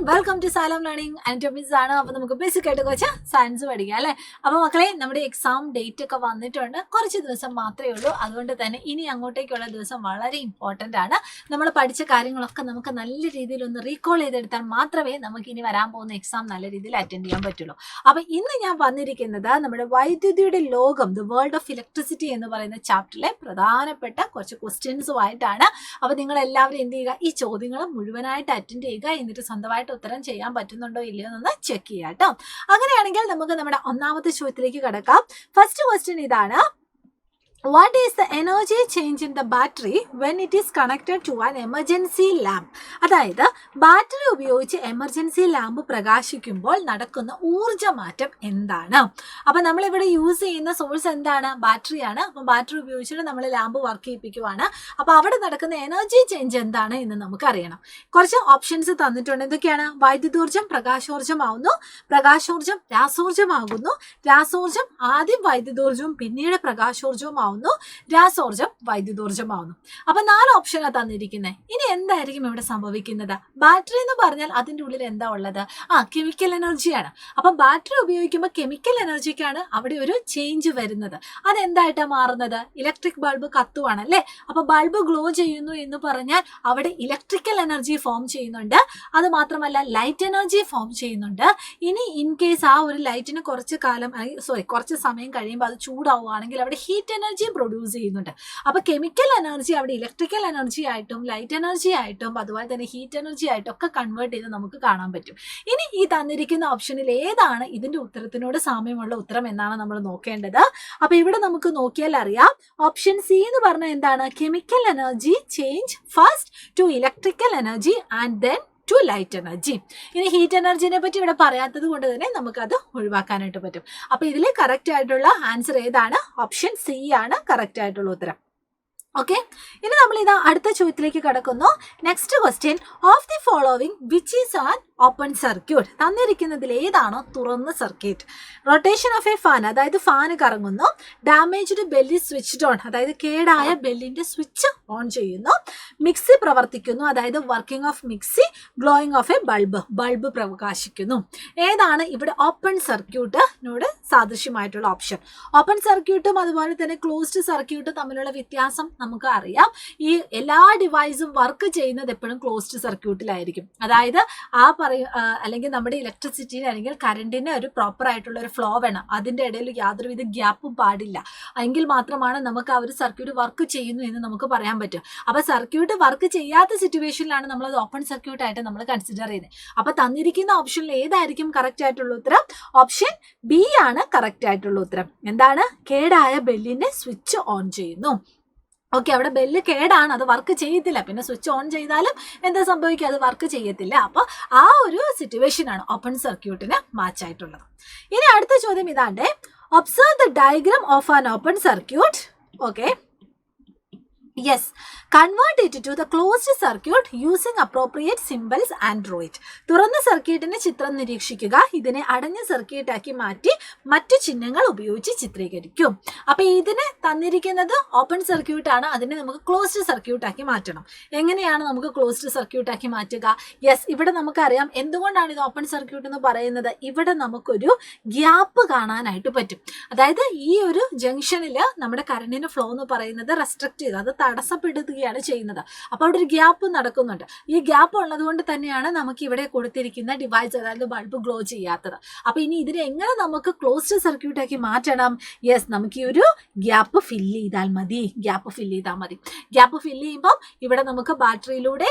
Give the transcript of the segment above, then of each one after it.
Welcome to Salam learning and topics ആണ്. അപ്പോൾ നമുക്ക് ബേസിക് ആയിട്ട് കുറച്ച് സയൻസ് പഠിക്കാം അല്ലേ. അപ്പോൾ മക്കളെ, നമ്മുടെ എക്സാം ഡേറ്റ് ഒക്കെ വന്നിട്ടുണ്ട്. കുറച്ച് ദിവസം മാത്രമേ ഉള്ളൂ. അതുകൊണ്ട് തന്നെ ഇനി അങ്ങോട്ടേക്കുള്ള ദിവസം വളരെ ഇമ്പോർട്ടൻ്റ് ആണ്. നമ്മൾ പഠിച്ച കാര്യങ്ങളൊക്കെ നമുക്ക് നല്ല രീതിയിൽ ഒന്ന് റീകോൾ ചെയ്തെടുത്താൽ മാത്രമേ നമുക്ക് ഇനി വരാൻ പോകുന്ന എക്സാം നല്ല രീതിയിൽ അറ്റൻഡ് ചെയ്യാൻ പറ്റുള്ളൂ. അപ്പോൾ ഇന്ന് ഞാൻ വന്നിരിക്കുന്നത് നമ്മുടെ വൈദ്യുതിയുടെ ലോകം, ദ വേൾഡ് ഓഫ് ഇലക്ട്രിസിറ്റി എന്ന് പറയുന്ന ചാപ്റ്ററിലെ പ്രധാനപ്പെട്ട കുറച്ച് ക്വസ്റ്റ്യൻസുമായിട്ടാണ്. അപ്പോൾ നിങ്ങൾ എല്ലാവരും എന്ത് ചെയ്യുക, ഈ ചോദ്യങ്ങൾ മുഴുവനായിട്ട് അറ്റൻഡ് ചെയ്യുക. എന്നിട്ട് സ്വന്തമായിട്ട് ഉത്തരം ചെയ്യാൻ പറ്റുന്നുണ്ടോ ഇല്ലയോ എന്നൊന്ന് ചെക്ക് ചെയ്യാം കേട്ടോ. അങ്ങനെയാണെങ്കിൽ നമുക്ക് നമ്മുടെ ഒന്നാമത്തെ ചോദ്യത്തിലേക്ക് കടക്കാം. ഫസ്റ്റ് ക്വസ്റ്റ്യൻ ഇതാണ്: What is the energy change in the battery when it is connected to an emergency lamp? അതായത് ബാറ്ററി ഉപയോഗിച്ച് എമർജൻസി ലാമ്പ് പ്രകാശിക്കുമ്പോൾ നടക്കുന്ന ഊർജ്ജമാറ്റം എന്താണ്? അപ്പം നമ്മളിവിടെ യൂസ് ചെയ്യുന്ന സോഴ്സ് എന്താണ്? ബാറ്ററിയാണ്. അപ്പം ബാറ്ററി ഉപയോഗിച്ചിട്ട് നമ്മൾ ലാമ്പ് വർക്ക് ചെയ്യിപ്പിക്കുവാണ്. അപ്പോൾ അവിടെ നടക്കുന്ന എനർജി ചേഞ്ച് എന്താണ് എന്ന് നമുക്കറിയണം. കുറച്ച് ഓപ്ഷൻസ് തന്നിട്ടുണ്ട്. എന്തൊക്കെയാണ്? വൈദ്യുതോർജ്ജം പ്രകാശോർജ്ജമാവുന്നു, പ്രകാശോർജ്ജം രാസോർജ്ജമാകുന്നു, രാസോർജ്ജം ആദ്യം വൈദ്യുതോർജ്ജവും പിന്നീട് പ്രകാശോർജ്ജവും, രാസോർജ്ജം വൈദ്യുതോർജ്ജമാവുന്നു. അപ്പൊ 4 ഓപ്ഷനാണ് തന്നിരിക്കുന്നത്. ഇനി എന്തായിരിക്കും ഇവിടെ സംഭവിക്കുന്നത്? ബാറ്ററി എന്ന് പറഞ്ഞാൽ അതിൻ്റെ ഉള്ളിൽ എന്താ ഉള്ളത്? കെമിക്കൽ എനർജിയാണ്. അപ്പൊ ബാറ്ററി ഉപയോഗിക്കുമ്പോൾ കെമിക്കൽ എനർജിക്കാണ് അവിടെ ഒരു ചേഞ്ച് വരുന്നത്. അതെന്തായിട്ടാണ് മാറുന്നത്? ഇലക്ട്രിക് ബൾബ് കത്തുവാണ് അല്ലേ. അപ്പൊ ബൾബ് ഗ്ലോ ചെയ്യുന്നു എന്ന് പറഞ്ഞാൽ അവിടെ ഇലക്ട്രിക്കൽ എനർജി ഫോം ചെയ്യുന്നുണ്ട്. അത് മാത്രമല്ല ലൈറ്റ് എനർജി ഫോം ചെയ്യുന്നുണ്ട്. ഇനി ഇൻ കേസ് ആ ഒരു ലൈറ്റിന് കുറച്ച് സമയം കഴിയുമ്പോൾ അത് ചൂടാവുകയാണെങ്കിൽ അവിടെ ഹീറ്റ് എനർജി പ്രൊഡ്യൂസ് ചെയ്യുന്നുണ്ട്. അപ്പൊ കെമിക്കൽ എനർജി അവിടെ ഇലക്ട്രിക്കൽ എനർജി ആയിട്ടും ലൈറ്റ് എനർജി ആയിട്ടും അതുപോലെ തന്നെ ഹീറ്റ് എനർജി ആയിട്ടും ഒക്കെ കൺവേർട്ട് ചെയ്ത് നമുക്ക് കാണാൻ പറ്റും. ഇനി ഈ തന്നിരിക്കുന്ന ഓപ്ഷനിൽ ഏതാണ് ഇതിന്റെ ഉത്തരത്തിനോട് സാമ്യമുള്ള ഉത്തരം എന്നാണ് നമ്മൾ നോക്കേണ്ടത്. അപ്പൊ ഇവിടെ നമുക്ക് നോക്കിയാൽ അറിയാം, ഓപ്ഷൻ സി എന്ന് പറഞ്ഞാൽ എന്താണ്? Chemical energy change first to electrical energy and then to light energy. ഇനി ഹീറ്റ് എനർജിനെ പറ്റി ഇവിടെ പറയാത്തത് കൊണ്ട് തന്നെ നമുക്കത് ഒഴിവാക്കാനായിട്ട് പറ്റും. അപ്പൊ ഇതിൽ കറക്റ്റ് ആയിട്ടുള്ള ആൻസർ ഏതാണ്? ഓപ്ഷൻ സി ആണ് കറക്റ്റ് ആയിട്ടുള്ള ഉത്തരം. ഓക്കെ, ഇനി നമ്മൾ ഇതാ അടുത്ത ചോദ്യത്തിലേക്ക് കടക്കുന്നു. Next question: of the following which is an open circuit? തന്നിരിക്കുന്നതിൽ ഏതാണോ തുറന്ന circuit? Rotation of a fan, അതായത് ഫാന് കറങ്ങുന്നു. ഡാമേജ്ഡ് ബെല്ലി സ്വിച്ച്ഡ് ഓൺ, അതായത് കേടായ ബെല്ലിന്റെ സ്വിച്ച് ഓൺ ചെയ്യുന്നു. മിക്സി പ്രവർത്തിക്കുന്നു, അതായത് working of mixie. Glowing of a bulb പ്രകാശിക്കുന്നു. ഏതാണ് ഇവിടെ ഓപ്പൺ സർക്യൂട്ടിനോട് സാദൃശ്യമായിട്ടുള്ള ഓപ്ഷൻ? ഓപ്പൺ സർക്യൂട്ടും അതുപോലെ തന്നെ ക്ലോസ്ഡ് സർക്യൂട്ടും തമ്മിലുള്ള വ്യത്യാസം നമുക്ക് അറിയാം. ഈ എല്ലാ ഡിവൈസും വർക്ക് ചെയ്യുന്നത് എപ്പോഴും ക്ലോസ്ഡ് സർക്യൂട്ടിലായിരിക്കും. അതായത് അല്ലെങ്കിൽ നമ്മുടെ ഇലക്ട്രിസിറ്റിന് അല്ലെങ്കിൽ കറണ്ടിന് ഒരു പ്രോപ്പർ ആയിട്ടുള്ള ഒരു ഫ്ലോ വേണം. അതിൻ്റെ ഇടയിൽ യാതൊരുവിധ ഗ്യാപ്പും പാടില്ല. എങ്കിൽ മാത്രമാണ് നമുക്ക് ആ ഒരു സർക്യൂട്ട് വർക്ക് ചെയ്യുന്നു എന്ന് നമുക്ക് പറയാൻ പറ്റും. അപ്പൊ സർക്യൂട്ട് വർക്ക് ചെയ്യാത്ത സിറ്റുവേഷനിലാണ് നമ്മൾ അത് ഓപ്പൺ സർക്യൂട്ട് ആയിട്ട് നമ്മൾ കൺസിഡർ ചെയ്യുന്നത്. അപ്പൊ തന്നിരിക്കുന്ന ഓപ്ഷനിൽ ഏതായിരിക്കും കറക്റ്റ് ആയിട്ടുള്ള ഉത്തരം? ഓപ്ഷൻ ബി ആണ് കറക്റ്റ് ആയിട്ടുള്ള ഉത്തരം. എന്താണ്? കേടായ ബെല്ലിന്റെ സ്വിച്ച് ഓൺ ചെയ്യുന്നു. ഓക്കെ, അവിടെ ബെല്ല് കേടാണ്, അത് വർക്ക് ചെയ്യത്തില്ല. പിന്നെ സ്വിച്ച് ഓൺ ചെയ്താലും എന്താ സംഭവിക്കുക? അത് വർക്ക് ചെയ്യത്തില്ല. അപ്പോൾ ആ ഒരു സിറ്റുവേഷനാണ് ഓപ്പൺ സർക്യൂട്ടിന് മാച്ച് ആയിട്ടുള്ളത്. ഇനി അടുത്ത ചോദ്യം ഇതാണ്ട്: observe the diagram of an open circuit. Okay, yes, convert it to the closed circuit using appropriate symbols and draw it. തുറന്ന സർക്യൂട്ടിന്റെ ചിത്രം നിരീക്ഷിക്കുക. ഇതിനെ അടഞ്ഞ സർക്യൂട്ടാക്കി മാറ്റി മറ്റു ചിഹ്നങ്ങൾ ഉപയോഗിച്ച് ചിത്രീകരിക്കും. അപ്പൊ ഇതിന് തന്നിരിക്കുന്നത് ഓപ്പൺ സർക്യൂട്ടാണ്. അതിനെ നമുക്ക് ക്ലോസ്ഡ് സർക്യൂട്ടാക്കി മാറ്റണം. എങ്ങനെയാണ് നമുക്ക് ക്ലോസ്ഡ് സർക്യൂട്ടാക്കി മാറ്റുക? യെസ്, ഇവിടെ നമുക്കറിയാം എന്തുകൊണ്ടാണ് ഇത് ഓപ്പൺ സർക്യൂട്ട് എന്ന് പറയുന്നത്. ഇവിടെ നമുക്കൊരു ഗ്യാപ്പ് കാണാനായിട്ട് പറ്റും. അതായത് ഈ ഒരു ജംഗ്ഷനിൽ നമ്മുടെ കറണ്ടിന്റെ ഫ്ലോ എന്ന് പറയുന്നത് റെസ്ട്രിക്ട് ചെയ്ത്, അത് തടസ്സപ്പെടുത്തുകയാണ് ചെയ്യുന്നത്. അപ്പോൾ അവിടെ ഒരു ഗ്യാപ്പ് നടക്കുന്നുണ്ട്. ഈ ഗ്യാപ്പ് ഉള്ളത് കൊണ്ട് തന്നെയാണ് നമുക്ക് ഇവിടെ കൊടുത്തിരിക്കുന്ന ഡിവൈസ്, അതായത് ബൾബ് ഗ്ലോ ചെയ്യാത്തത്. അപ്പൊ ഇനി ഇതിനെ എങ്ങനെ നമുക്ക് ക്ലോസ്ഡ് സർക്യൂട്ടാക്കി മാറ്റണം? യെസ്, നമുക്ക് ഈ ഒരു ഗ്യാപ്പ് ഫില്ല് ചെയ്താൽ മതി. ഗ്യാപ്പ് ഫില്ല് ചെയ്യുമ്പോൾ ഇവിടെ നമുക്ക് ബാറ്ററിയിലൂടെ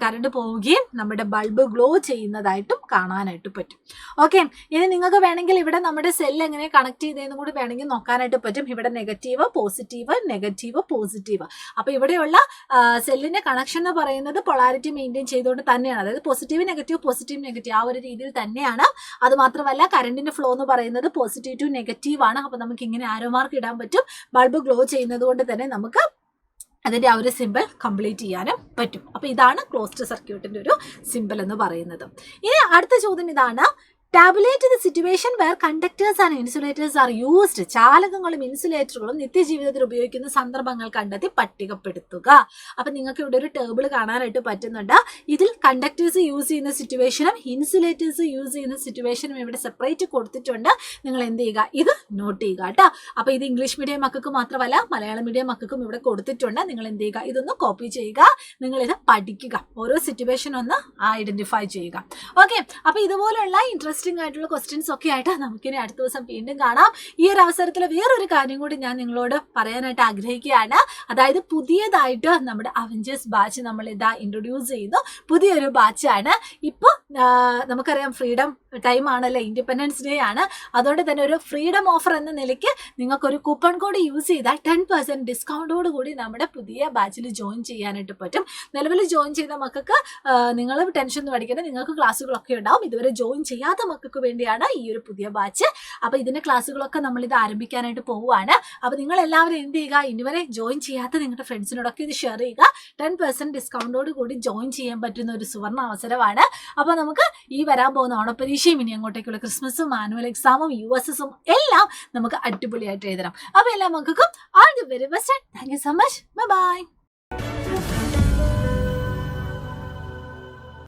കറണ്ട് പോവുകയും നമ്മുടെ ബൾബ് ഗ്ലോ ചെയ്യുന്നതായിട്ടും കാണാനായിട്ട് പറ്റും. ഓക്കെ, ഇനി നിങ്ങൾക്ക് വേണമെങ്കിൽ ഇവിടെ നമ്മുടെ സെൽ എങ്ങനെ കണക്ട് ചെയ്തതെന്നും കൂടി വേണമെങ്കിൽ നോക്കാനായിട്ട് പറ്റും. ഇവിടെ നെഗറ്റീവ് പോസിറ്റീവ്, നെഗറ്റീവ് പോസിറ്റീവ്. അപ്പൊ ഇവിടെയുള്ള സെല്ലിന്റെ കണക്ഷൻ എന്ന് പറയുന്നത് പൊളാരിറ്റി മെയിൻറ്റെയിൻ ചെയ്തുകൊണ്ട് തന്നെയാണ്. അതായത് പോസിറ്റീവ് നെഗറ്റീവ് ആ ഒരു രീതിയിൽ തന്നെയാണ്. അത് മാത്രമല്ല കറണ്ടിന്റെ ഫ്ലോ എന്ന് പറയുന്നത് പോസിറ്റീവ് ടു നെഗറ്റീവ് ആണ്. അപ്പൊ നമുക്ക് ഇങ്ങനെ ആരോ മാർക്ക് ഇടാൻ പറ്റും. ബൾബ് ഗ്ലോ ചെയ്യുന്നത് കൊണ്ട് തന്നെ നമുക്ക് അതിൻ്റെ ആ ഒരു സിമ്പിൾ കംപ്ലീറ്റ് ചെയ്യാനും പറ്റും. അപ്പോൾ ഇതാണ് ക്ലോസ്ഡ് സർക്യൂട്ടിൻ്റെ ഒരു സിമ്പിൾ എന്ന് പറയുന്നത്. ഇനി അടുത്ത ചോദ്യം ഇതാണ്: tabulate the situation where conductors and insulators are used. ചാലകങ്ങളും ഇൻസുലേറ്ററുകളും നിത്യജീവിതത്തിൽ ഉപയോഗിക്കുന്ന സന്ദർഭങ്ങൾ കണ്ടെത്തി പട്ടികപ്പെടുത്തുക. അപ്പൊ നിങ്ങൾക്ക് ഇവിടെ ഒരു ടേബിൾ കാണാനായിട്ട് പറ്റുന്നുണ്ട്. ഇതിൽ കണ്ടക്ടേഴ്സ് യൂസ് ചെയ്യുന്ന സിറ്റുവേഷനും ഇൻസുലേറ്റേഴ്സ് യൂസ് ചെയ്യുന്ന സിറ്റുവേഷനും ഇവിടെ സെപ്പറേറ്റ് കൊടുത്തിട്ടുണ്ട്. നിങ്ങൾ എന്ത് ചെയ്യുക, ഇത് നോട്ട് ചെയ്യുക കേട്ടോ. അപ്പൊ ഇത് ഇംഗ്ലീഷ് മീഡിയം മക്കൾക്ക് മാത്രമല്ല മലയാളം മീഡിയം മക്കൾക്കും ഇവിടെ കൊടുത്തിട്ടുണ്ട്. നിങ്ങൾ എന്ത് ചെയ്യുക, ഇതൊന്ന് കോപ്പി ചെയ്യുക, നിങ്ങൾ ഇത് പഠിക്കുക, ഓരോ സിറ്റുവേഷൻ ഒന്ന് ഐഡന്റിഫൈ ചെയ്യുക. ഓക്കെ, അപ്പൊ ഇതുപോലുള്ള ഇൻട്രസ്റ്റിംഗ് ആയിട്ടുള്ള ക്വസ്റ്റ്യൻസ് ഒക്കെ ആയിട്ട് നമുക്കിനി അടുത്ത ദിവസം വീണ്ടും കാണാം. ഈ ഒരു അവസരത്തിൽ വേറൊരു കാര്യം കൂടി ഞാൻ നിങ്ങളോട് പറയാനായിട്ട് ആഗ്രഹിക്കുകയാണ്. അതായത് പുതിയതായിട്ട് നമ്മുടെ അവഞ്ചേഴ്സ് ബാച്ച് നമ്മൾ ഇതാ ഇൻട്രൊഡ്യൂസ് ചെയ്യുന്നു. പുതിയൊരു ബാച്ചാണ്. ഇപ്പോൾ നമുക്കറിയാം ഫ്രീഡം ടൈം ആണല്ലോ, ഇൻഡിപെൻഡൻസ് ഡേ ആണ്. അതുകൊണ്ട് തന്നെ ഒരു ഫ്രീഡം ഓഫർ എന്ന നിലയ്ക്ക് നിങ്ങൾക്കൊരു കൂപ്പൺ കോഡ് യൂസ് ചെയ്താൽ 10% ഡിസ്കൗണ്ടോട് കൂടി നമ്മുടെ പുതിയ ബാച്ചിൽ ജോയിൻ ചെയ്യാനായിട്ട് പറ്റും. നിലവിൽ ജോയിൻ ചെയ്ത മക്കൾക്ക് നിങ്ങൾ ടെൻഷൻ ഒന്നും അടിക്കേണ്ട, നിങ്ങൾക്ക് ക്ലാസ്സുകളൊക്കെ ഉണ്ടാവും. ഇതുവരെ ജോയിൻ ചെയ്യാത്ത മക്കൾക്ക് വേണ്ടിയാണ് ഈ ഒരു പുതിയ ബാച്ച്. അപ്പോൾ ഇതിന്റെ ക്ലാസ്സുകളൊക്കെ നമ്മൾ ഇത് ആരംഭിക്കാനായിട്ട് പോവുകയാണ്. അപ്പോൾ നിങ്ങൾ എല്ലാവരും എന്ത് ചെയ്യുക, ഇതുവരെ ജോയിൻ ചെയ്യാത്ത നിങ്ങളുടെ ഫ്രണ്ട്സിനോടൊക്കെ ഇത് ഷെയർ ചെയ്യുക. 10% ഡിസ്കൗണ്ടോട് കൂടി ജോയിൻ ചെയ്യാൻ പറ്റുന്ന ഒരു സുവർണ്ണ അവസരമാണ്. അപ്പോൾ നമുക്ക് ഈ വരാൻ പോകുന്ന ഓണപരീക്ഷയും ഇനി അങ്ങോട്ടേക്കുള്ള ക്രിസ്മസും ആനുവൽ എക്സാമും USSും എല്ലാം നമുക്ക് അടിപൊളിയായിട്ട് എഴുതണം. അപ്പോൾ എല്ലാ മക്കൾക്കും all the very best. Thank you so much. Bye bye.